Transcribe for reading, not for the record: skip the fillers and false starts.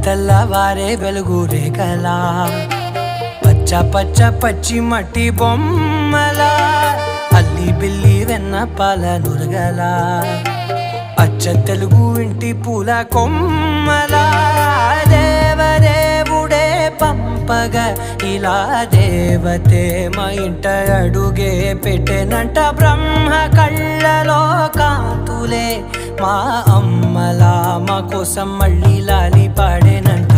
తెల్లవారే వెలుగు రేఖలా పచ్చ పచ్చ పచ్చి మట్టి బొమ్మలా అల్లి బిల్లి వెన్న పాల నురగలా అచ్చ తెలుగు ఇంటి పూల కొమ్మలా దేవదేవుడే పంపగా ఇలా దేవతే మా ఇంట అడుగే పెట్టెనంట బ్రహ్మ కళ్ళలో కాంతులే మా అమ్మలా మా కోసం మళ్ళీ లాలి పాడేనంట.